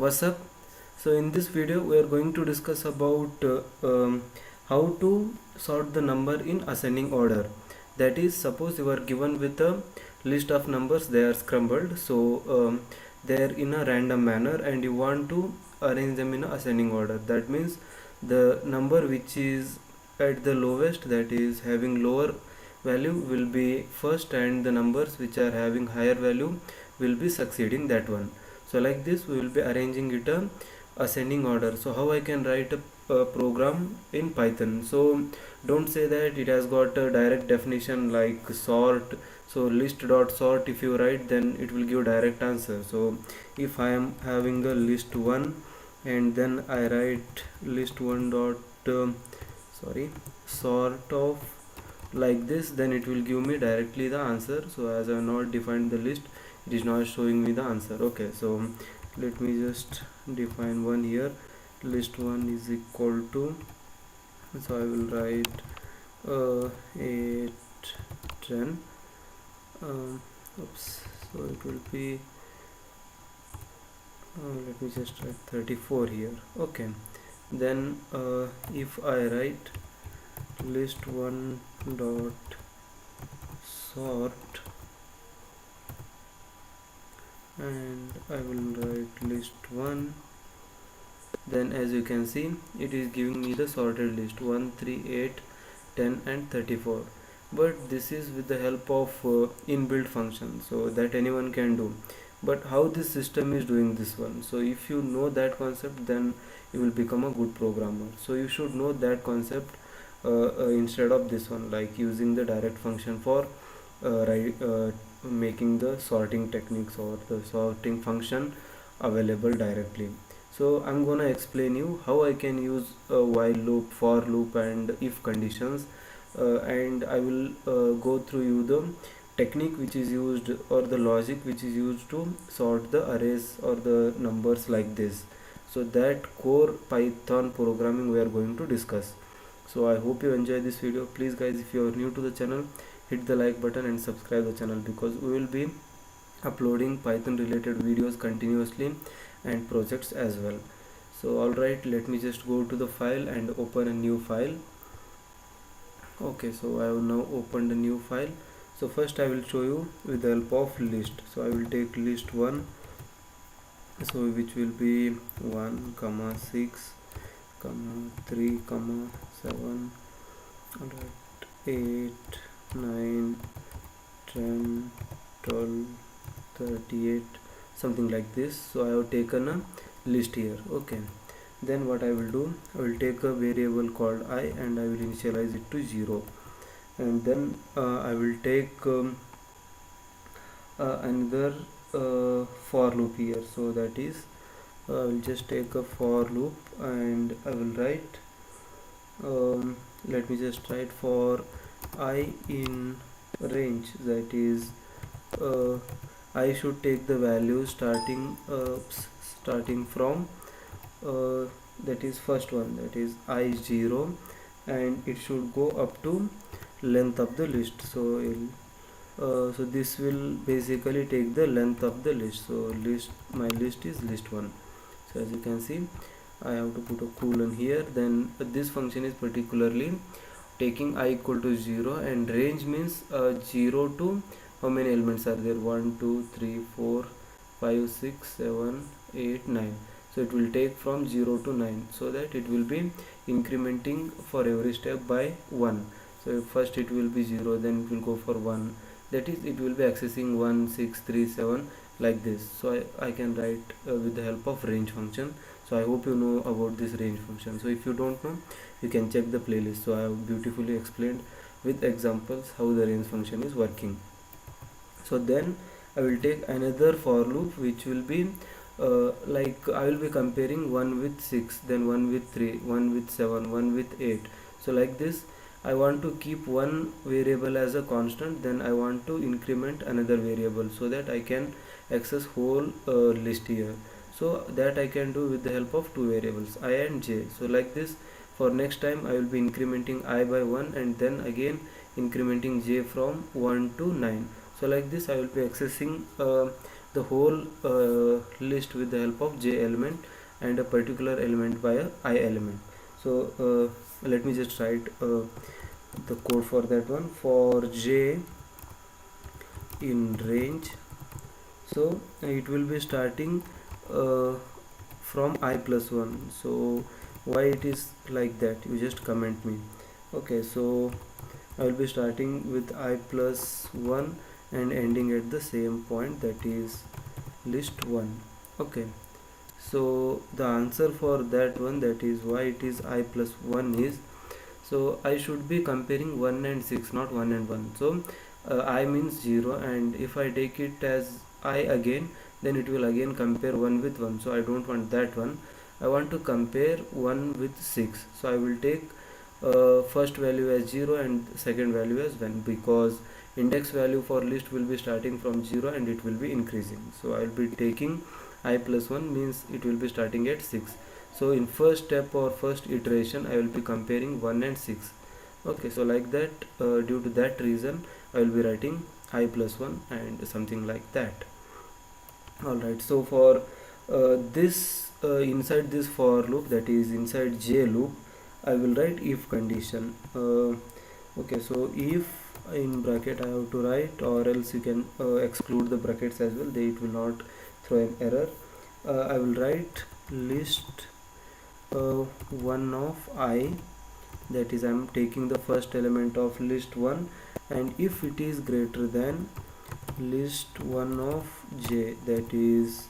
What's up? So in this video we are going to discuss about how to sort the number in ascending order. That is, suppose you are given with a list of numbers, they are scrambled, so they are in a random manner and you want to arrange them in a ascending order. That means the number which is at the lowest, that is having lower value, will be first, and the numbers which are having higher value will be succeeding that one. So like this we will be arranging it a ascending order. So how I can write a program in Python? So don't say that it has got a direct definition like sort. So list dot sort, if you write, then it will give direct answer. So if I am having a list 1 and then I write list 1 dot sort of like this, then it will give me directly the answer. So as I have not defined the list, it is not showing me the answer. Okay, so let me just define one here. List 1 is equal to, so I will write 8 10 oops, so it will be let me just write 34 here. Okay, then if I write list 1 dot sort and I will write list 1, then as you can see it is giving me the sorted list 1 3 8 10 and 34. But this is with the help of inbuilt function, so that anyone can do. But how this system is doing this one, so if you know that concept, then you will become a good programmer. So you should know that concept instead of this one, like using the direct function for making the sorting techniques or the sorting function available directly. So I'm gonna explain you how I can use a while loop, for loop and if conditions, and I will go through you the technique which is used or the logic which is used to sort the arrays or the numbers like this. So that core Python programming we are going to discuss. So I hope you enjoy this video. Please guys, if you are new to the channel, hit the like button and subscribe the channel, because we will be uploading Python related videos continuously and projects as well. So alright, let me just go to the file and open a new file. Okay, so I have now opened a new file. So first I will show you with the help of list. So I will take list 1, so which will be 1 comma 6 comma 3 comma 7 8 9 10 12 38, something like this. So I have taken a list here. Okay, then what I will do, I will take a variable called I and I will initialize it to 0, and then I will take another for loop here. So that is, I will just take a for loop and I will write let me just write for I in range, that is I should take the value starting from that is first one, that is I0, and it should go up to length of the list. So so this will basically take the length of the list. So my list is list 1. So as you can see, I have to put a colon here. Then this function is particularly taking I equal to 0, and range means 0 to how many elements are there, 1 2 3 4 5 6 7 8 9. So it will take from 0 to 9, so that it will be incrementing for every step by 1. So first it will be 0, then it will go for 1, that is it will be accessing 1 6 3 7 like this. So I can write with the help of range function. So I hope you know about this range function. So if you don't know, you can check the playlist. So I have beautifully explained with examples how the range function is working. So then I will take another for loop which will be like I will be comparing 1 with 6, then 1 with 3, 1 with 7, 1 with 8. So like this, I want to keep one variable as a constant, then I want to increment another variable so that I can access whole list here. So that I can do with the help of two variables, I and j. So like this, for next time I will be incrementing I by 1 and then again incrementing j from 1 to 9. So like this I will be accessing the whole list with the help of j element and a particular element by a I element. So let me just write the code for that one. For j in range, so it will be starting uh, from I plus 1. So why it is like that, you just comment me. Okay, so I will be starting with I plus 1 and ending at the same point, that is list 1. Okay, so the answer for that one, that is why it is I plus 1, is, so I should be comparing 1 and 6, not 1 and 1. So I means 0, and if I take it as I again, then it will again compare 1 with 1. So I don't want that one. I want to compare 1 with 6. So I will take first value as 0 and second value as 1, because index value for list will be starting from 0 and it will be increasing. So I will be taking I plus 1, means it will be starting at 6. So in first step or first iteration, I will be comparing 1 and 6. Okay, so like that, due to that reason, I will be writing I plus 1 and something like that. Alright, so for this inside this for loop, that is inside j loop, I will write if condition. Okay, so if in bracket I have to write, or else you can exclude the brackets as well, they it will not throw an error. I will write list 1 of I, that is I am taking the first element of list 1, and if it is greater than list 1 of j, that is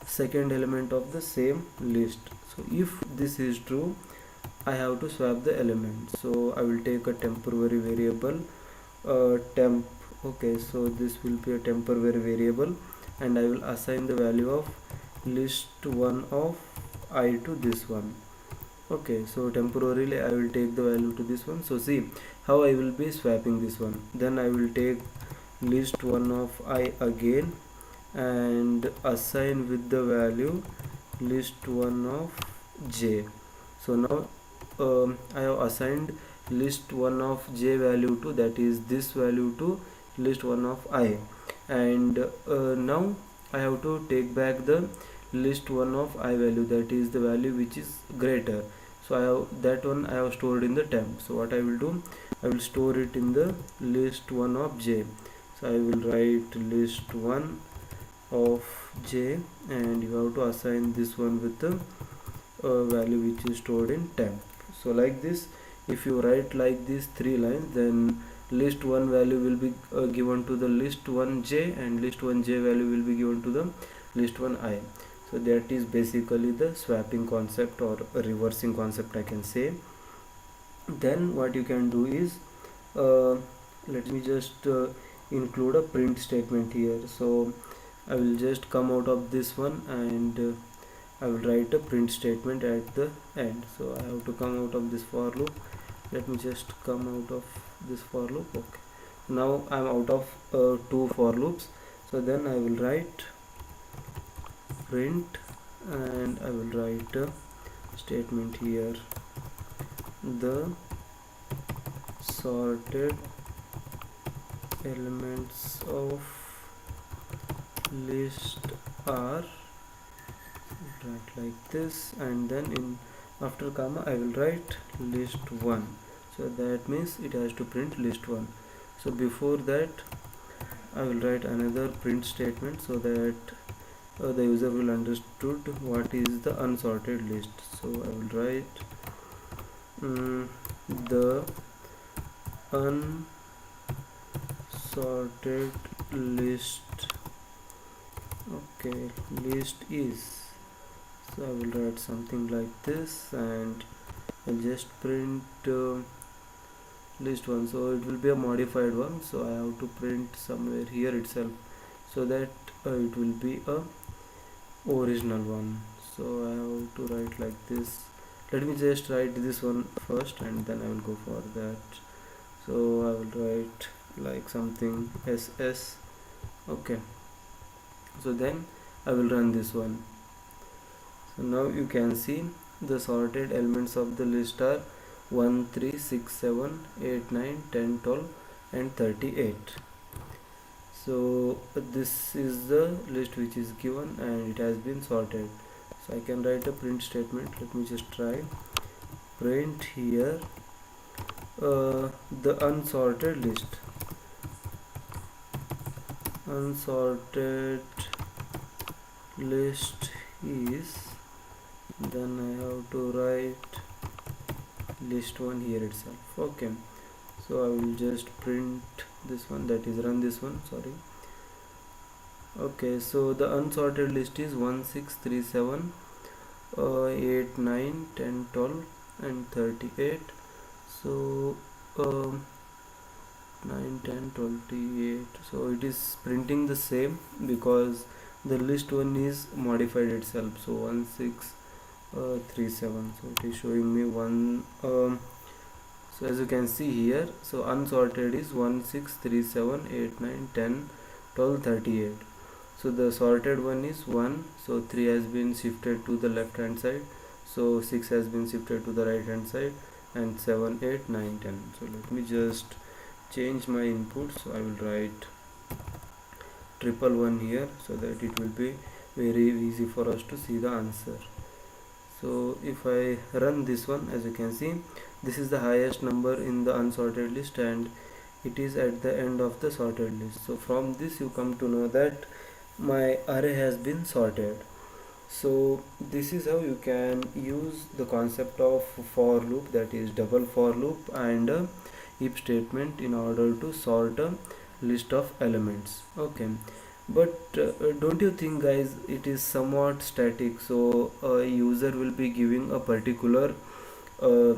second element of the same list. So if this is true, I have to swap the element. So I will take a temporary variable temp. Okay, so this will be a temporary variable, and I will assign the value of list 1 of I to this one. Okay, so temporarily I will take the value to this one. So see how I will be swapping this one. Then I will take list 1 of I again and assign with the value list 1 of j. So now I have assigned list 1 of j value to, that is this value, to list 1 of I, and now I have to take back the list 1 of I value, that is the value which is greater. So I have that one, I have stored in the temp. So what I will do, I will store it in the list 1 of j. So I will write list 1 of j, and you have to assign this one with the value which is stored in temp. So like this, if you write like these 3 lines, then list 1 value will be given to the list 1j, and list 1j value will be given to the list 1i. So that is basically the swapping concept, or reversing concept, I can say. Then what you can do is, let me just include a print statement here. So I will just come out of this one, and I will write a print statement at the end. So I have to come out of this for loop. Let me just come out of this for loop. Okay, now I am out of 2 for loops. So then I will write print, and I will write a statement here: the sorted elements of list are, write like this, and then in after comma I will write list 1. So that means it has to print list 1. So before that I will write another print statement, so that the user will understood what is the unsorted list. So I will write the unsorted list, okay, list is. So I will write something like this, and I'll just print list 1. So it will be a modified one, so I have to print somewhere here itself, so that it will be a original one. So I have to write like this. Let me just write this one first, and then I will go for that. So I will write like something ss. Okay, so then I will run this one. So now you can see the sorted elements of the list are 1 3 6 7 8 9 10 12 and 38. So this is the list which is given and it has been sorted. So I can write a print statement. Let me just try. Print here the unsorted list. Unsorted list is, then I have to write list one here itself. Okay, so I will just print this one, that is run this one, sorry. Okay, so the unsorted list is 1 6 3 7 8 9 10 12 and 38. So 9 10 28, so it is printing the same because the list one is modified itself. So 1 6 3 7, so it is showing me one. So as you can see here, so unsorted is 1 6 3 7 8 9 10 12 38. So the sorted one is 1, so 3 has been shifted to the left hand side, so 6 has been shifted to the right hand side, and 7 8 9 10. So let me just change my input. So I will write 111 here so that it will be very easy for us to see the answer. So if I run this one, as you can see, this is the highest number in the unsorted list and it is at the end of the sorted list. So from this you come to know that my array has been sorted. So this is how you can use the concept of for loop, that is double for loop and if statement, in order to sort a list of elements. Okay, but don't you think guys it is somewhat static? So a user will be giving a particular uh,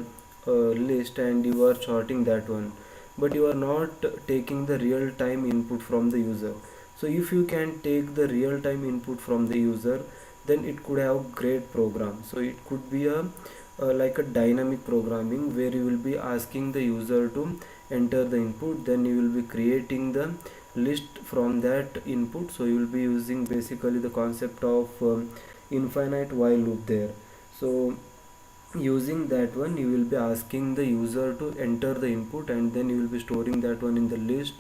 list and you are sorting that one, but you are not taking the real time input from the user. So if you can take the real time input from the user, then it could have great program. So it could be a like a dynamic programming where you will be asking the user to enter the input, then you will be creating the list from that input. So you will be using basically the concept of infinite while loop there. So using that one, you will be asking the user to enter the input and then you will be storing that one in the list,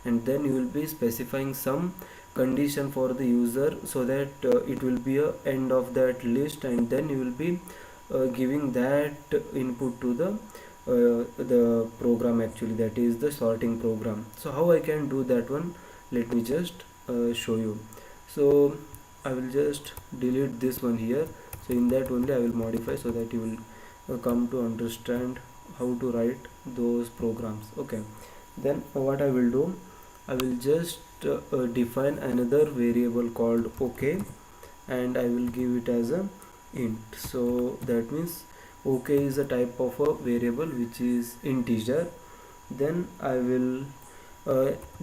and then you will be specifying some condition for the user so that it will be a end of that list, and then you will be giving that input to the program, actually that is the sorting program. So how I can do that one, let me just show you. So I will just delete this one here. So in that only I will modify so that you will come to understand how to write those programs. Okay, then what I will do, I will just define another variable called OK, and I will give it as a int. So that means OK is a type of a variable which is integer. Then I will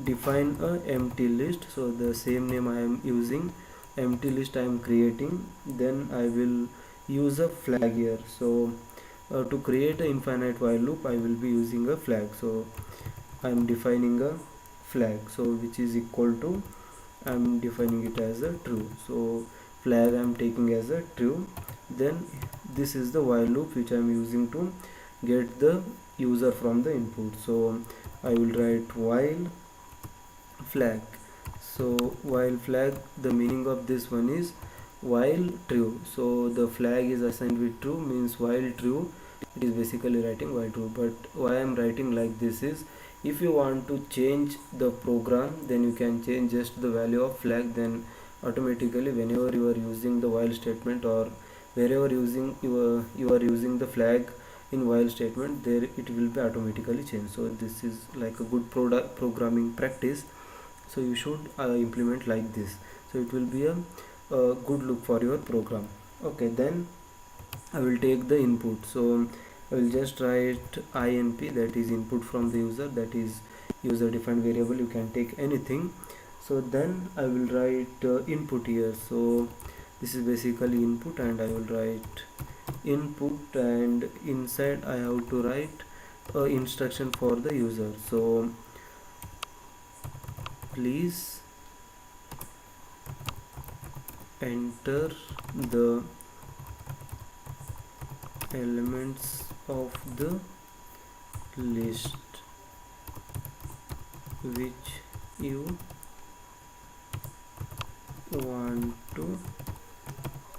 define a empty list. So the same name I am using, empty list I am creating. Then I will use a flag here. So to create an infinite while loop, I will be using a flag. So I am defining a flag, so which is equal to, I am defining it as a true. So flag I am taking as a true. Then this is the while loop which I am using to get the user from the input. So I will write while flag. So while flag, the meaning of this one is while true. So the flag is assigned with true, means while true, it is basically writing while true. But why I am writing like this is, if you want to change the program, then you can change just the value of flag, then automatically whenever you are using the while statement or wherever you are using the flag in while statement, there it will be automatically changed. So this is like a good programming practice, so you should implement like this, so it will be a good look for your program. Okay, then I will take the input. So I will just write inp, that is input from the user, that is user defined variable, you can take anything. So then I will write input here. So this is basically input, and I will write input, and inside I have to write instruction for the user. So please enter the elements of the list which you want to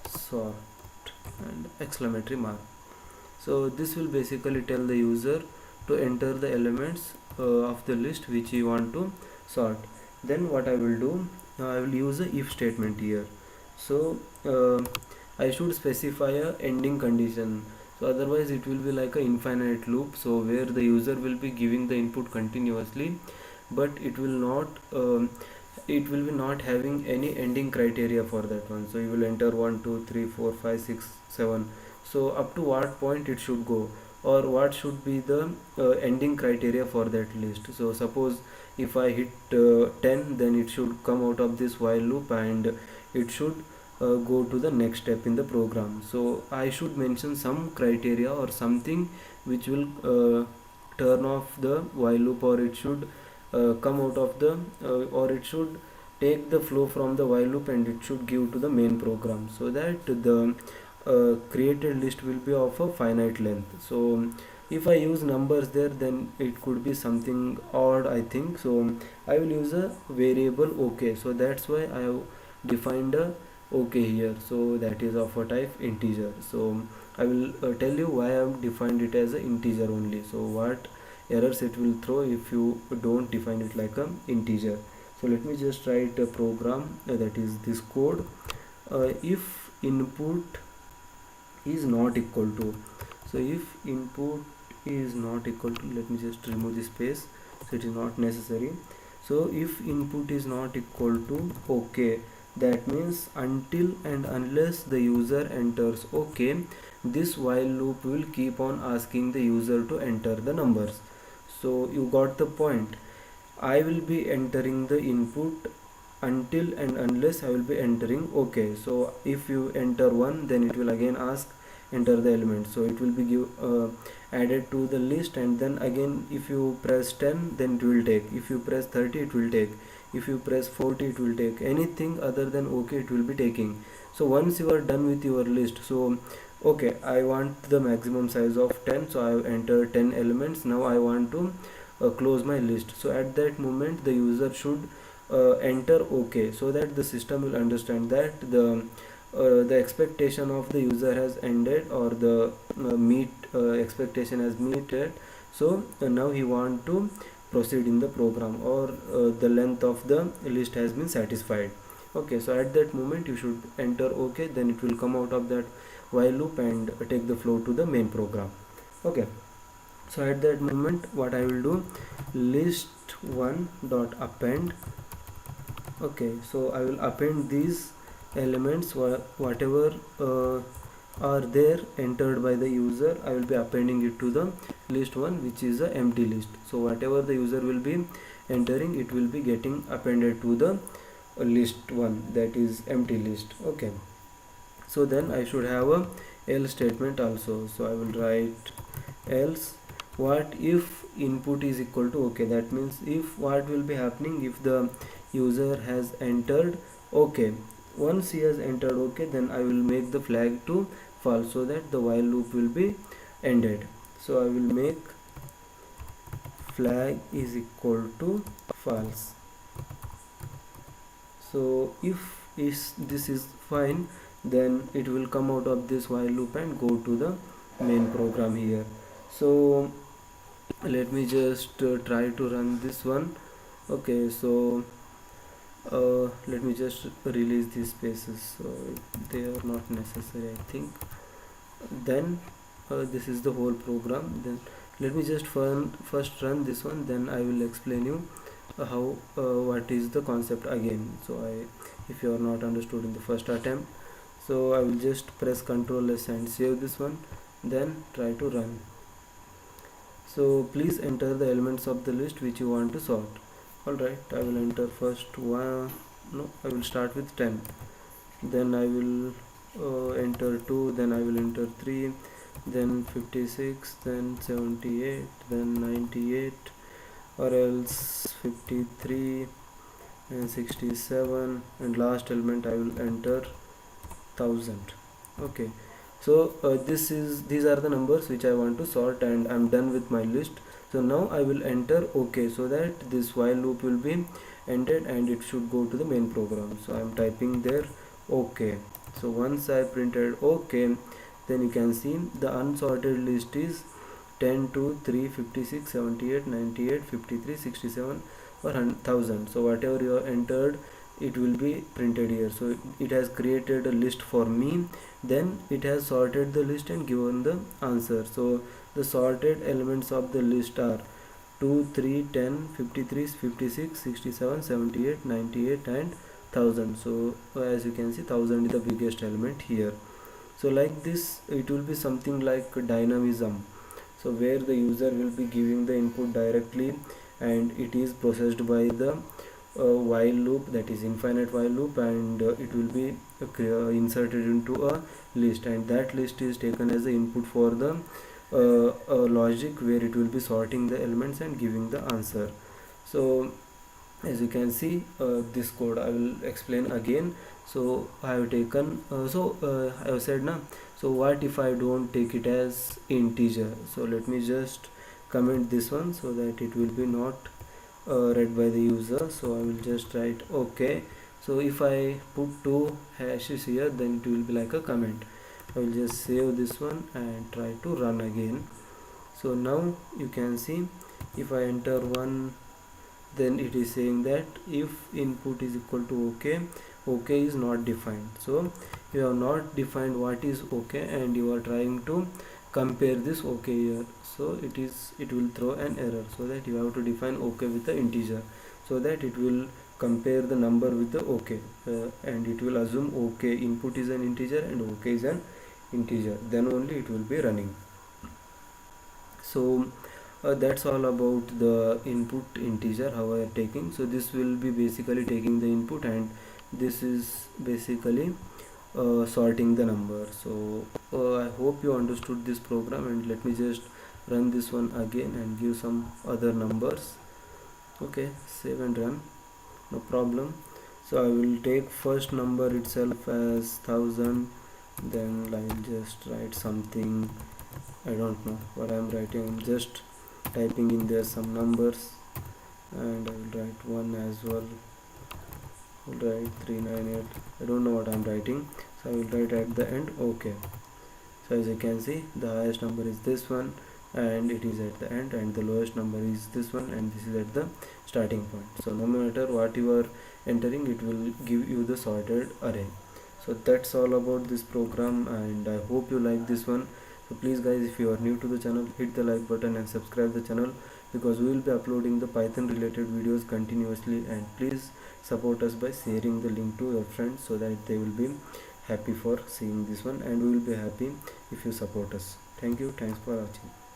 sort and exclamatory mark. So this will basically tell the user to enter the elements of the list which you want to sort. Then what I will do, I will use a if statement here. So I should specify a ending condition, so otherwise it will be like a infinite loop, so where the user will be giving the input continuously, but it will be not having any ending criteria for that one. So you will enter 1 2 3 4 5 6 7, so up to what point it should go, or what should be the ending criteria for that list. So suppose if I hit 10, then it should come out of this while loop and it should go to the next step in the program. So I should mention some criteria or something which will turn off the while loop, or it should come out of the or it should take the flow from the while loop and it should give to the main program, so that the created list will be of a finite length. So if I use numbers there, then it could be something odd, I think. So I will use a variable OK, so that's why I have defined a OK here, so that is of a type integer. So I will tell you why I have defined it as an integer only, so what errors it will throw if you don't define it like a integer. So let me just write a program that is this code. If input is not equal to, so if input is not equal to, let me just remove this space, so it is not necessary. So if input is not equal to OK, that means until and unless the user enters OK, this while loop will keep on asking the user to enter the numbers. So you got the point. I will be entering the input until and unless I will be entering OK. So if you enter 1, then it will again ask enter the element, so it will be added to the list, and then again if you press 10, then it will take, if you press 30 it will take, if you press 40 it will take, anything other than OK it will be taking. So once you are done with your list, so okay, I want the maximum size of 10, so I have entered 10 elements. Now I want to close my list. So at that moment the user should enter OK, so that the system will understand that the expectation of the user has ended, or the meet expectation has meted. So now he want to proceed in the program, or the length of the list has been satisfied. Okay, so at that moment you should enter OK, then it will come out of that while loop and take the flow to the main program. Okay, so at that moment what I will do, list1 dot append. Okay, so I will append these elements, whatever are there entered by the user, I will be appending it to the list1, which is a empty list. So whatever the user will be entering, it will be getting appended to the list1, that is empty list. Okay, so then I should have a else statement also. So I will write else what if input is equal to OK. That means if what will be happening if the user has entered OK. Once he has entered OK, then I will make the flag to false, so that the while loop will be ended. So I will make flag is equal to false. So if this is fine, then it will come out of this while loop and go to the main program here. So let me just try to run this one. Okay, so let me just release these spaces, so they are not necessary, I think. Then this is the whole program. Then let me just first run this one, then I will explain you how what is the concept again. So if you are not understood in the first attempt, so I will just press Ctrl S and save this one, then try to run. So please enter the elements of the list which you want to sort. Alright, I will enter first one, no, I will start with 10, then I will enter 2, then I will enter 3, then 56, then 78, then 98, or else 53 and 67, and last element I will enter 1000. Okay, so these are the numbers which I want to sort, and I'm done with my list. So now I will enter OK, so that this while loop will be ended, and it should go to the main program. So I'm typing there OK. So once I printed OK, then you can see the unsorted list is 10, 2, 3, 56, 78, 98, 53, 67 or 1000. So whatever you have entered, it will be printed here. So it has created a list for me, then it has sorted the list and given the answer. So the sorted elements of the list are 2, 3, 10, 53, 56, 67, 78, 98 and 1000. So as you can see, 1000 is the biggest element here. So like this, it will be something like dynamism, so where the user will be giving the input directly, and it is processed by the while loop, that is infinite while loop, and it will be inserted into a list, and that list is taken as the input for the logic, where it will be sorting the elements and giving the answer. So as you can see, this code I will explain again. So I have taken I have said now, so what if I don't take it as integer? So let me just comment this one so that it will be not read by the user. So I will just write OK. So if I put two hashes here, then it will be like a comment. I will just save this one and try to run again. So now you can see, if I enter 1, then it is saying that if input is equal to OK, OK is not defined. So you have not defined what is OK, and you are trying to compare this OK here. So it will throw an error, so that you have to define OK with the integer, so that it will compare the number with the OK, and it will assume OK input is an integer and OK is an integer, then only it will be running. So that's all about the input integer, how I am taking. So this will be basically taking the input, and this is basically sorting the number. So I hope you understood this program, and let me just run this one again and give some other numbers. Okay, save and run, no problem. So I will take first number itself as 1000, then I'll just write something, I don't know what I'm writing, I'm just typing in there some numbers, and I will write 1 as well. I will write 398, I don't know what I'm writing, so I will write at the end OK. So as you can see, the highest number is this one, and it is at the end, and the lowest number is this one, and this is at the starting point. So no matter what you are entering, it will give you the sorted array. So that's all about this program, and I hope you like this one. So please guys, if you are new to the channel, hit the like button and subscribe the channel, because we will be uploading the Python related videos continuously, and please support us by sharing the link to your friends, so that they will be happy for seeing this one, and we will be happy if you support us. Thank you, thanks for watching.